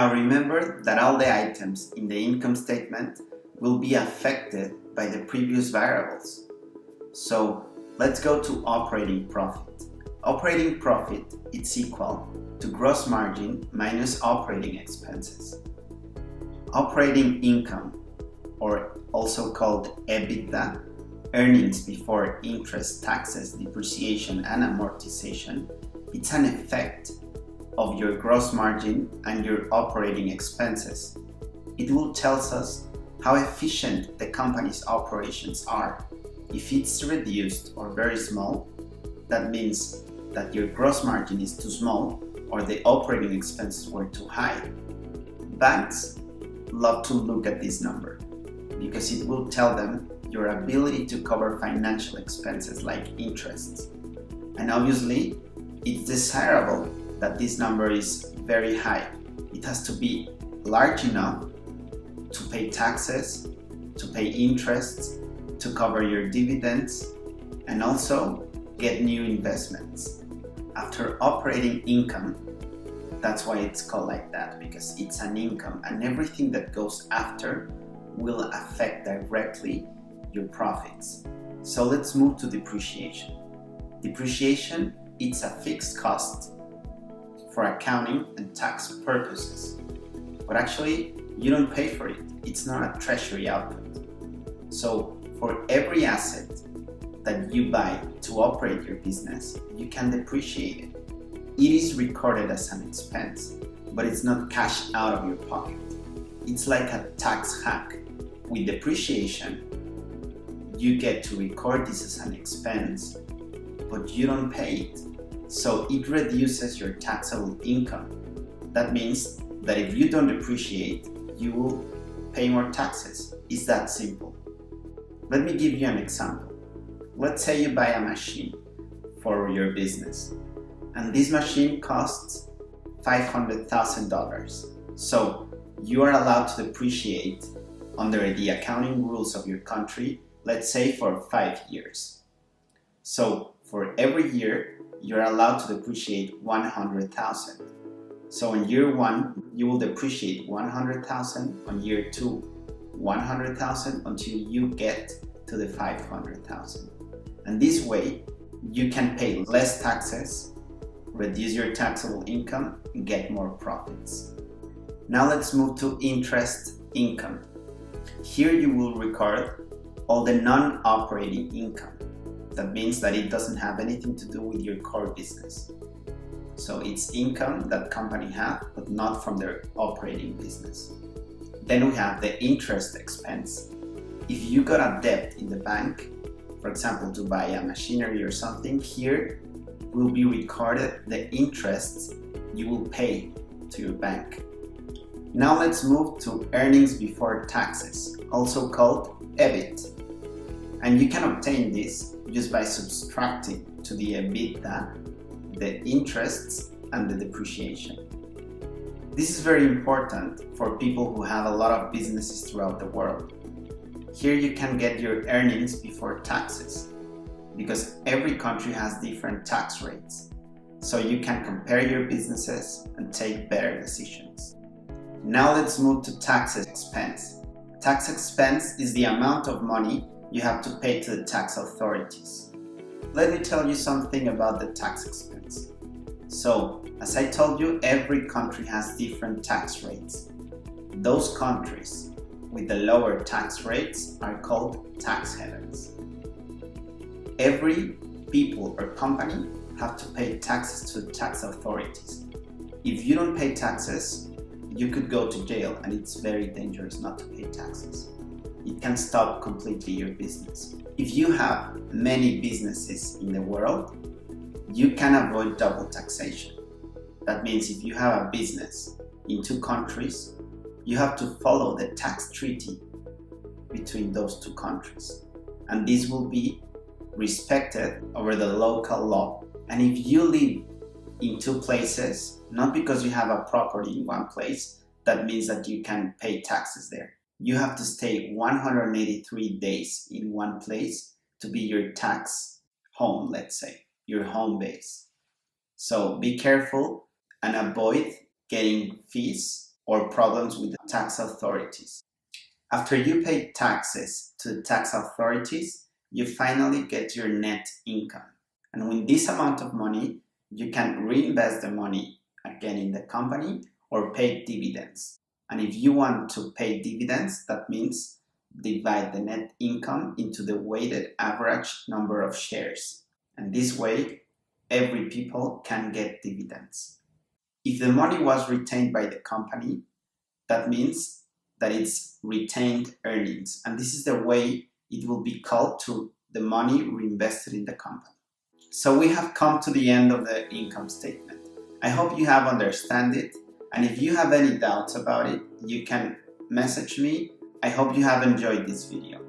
Now remember that all the items in the income statement will be affected by the previous variables. So let's go to operating profit. Operating profit is equal to gross margin minus operating expenses. Operating income, or also called EBITDA, earnings before interest, taxes, depreciation, and amortization, it's an effect of your gross margin and your operating expenses. It will tell us how efficient the company's operations are. If it's reduced or very small, that means that your gross margin is too small or the operating expenses were too high. Banks love to look at this number because it will tell them your ability to cover financial expenses like interests. And obviously, it's desirable that this number is very high. It has to be large enough to pay taxes, to pay interests, to cover your dividends, and also get new investments. After operating income, that's why it's called like that, because it's an income and everything that goes after will affect directly your profits. So let's move to depreciation. Depreciation, it's a fixed cost for accounting and tax purposes, but actually you don't pay for it. It's not a treasury output. So for every asset that you buy to operate your business, you can depreciate it. It is recorded as an expense, but it's not cash out of your pocket. It's like a tax hack. With depreciation, you get to record this as an expense, but you don't pay it. So it reduces your taxable income. That means that if you don't depreciate, you will pay more taxes. It's that simple. Let me give you an example. Let's say you buy a machine for your business, and this machine costs $500,000. So you are allowed to depreciate under the accounting rules of your country, let's say for 5 years. So for every year, you're allowed to depreciate $100,000. So in year 1, you will depreciate $100,000, on year 2, $100,000 until you get to the $500,000. And this way, you can pay less taxes, reduce your taxable income, and get more profits. Now let's move to interest income. Here you will record all the non-operating income. That means that it doesn't have anything to do with your core business. So it's income that company have, but not from their operating business. Then we have the interest expense. If you got a debt in the bank, for example, to buy a machinery or something, here will be recorded the interests you will pay to your bank. Now let's move to earnings before taxes, also called EBIT. And you can obtain this just by subtracting to the EBITDA the interests and the depreciation. This is very important for people who have a lot of businesses throughout the world. Here you can get your earnings before taxes, because every country has different tax rates. So you can compare your businesses and take better decisions. Now let's move to tax expense. Tax expense is the amount of money you have to pay to the tax authorities. Let me tell you something about the tax expense. So, as I told you, every country has different tax rates. Those countries with the lower tax rates are called tax havens. Every people or company have to pay taxes to the tax authorities. If you don't pay taxes, you could go to jail, and it's very dangerous not to pay taxes. It can stop completely your business. If you have many businesses in the world, you can avoid double taxation. That means if you have a business in 2 countries, you have to follow the tax treaty between those 2 countries. And this will be respected over the local law. And if you live in 2 places, not because you have a property in one place, that means that you can pay taxes there. You have to stay 183 days in one place to be your tax home, let's say, your home base. So be careful and avoid getting fees or problems with the tax authorities. After you pay taxes to the tax authorities, you finally get your net income. And with this amount of money, you can reinvest the money again in the company or pay dividends. And if you want to pay dividends, that means divide the net income into the weighted average number of shares. And this way, every people can get dividends. If the money was retained by the company, that means that it's retained earnings. And this is the way it will be called to the money reinvested in the company. So we have come to the end of the income statement. I hope you have understood it. And if you have any doubts about it, you can message me. I hope you have enjoyed this video.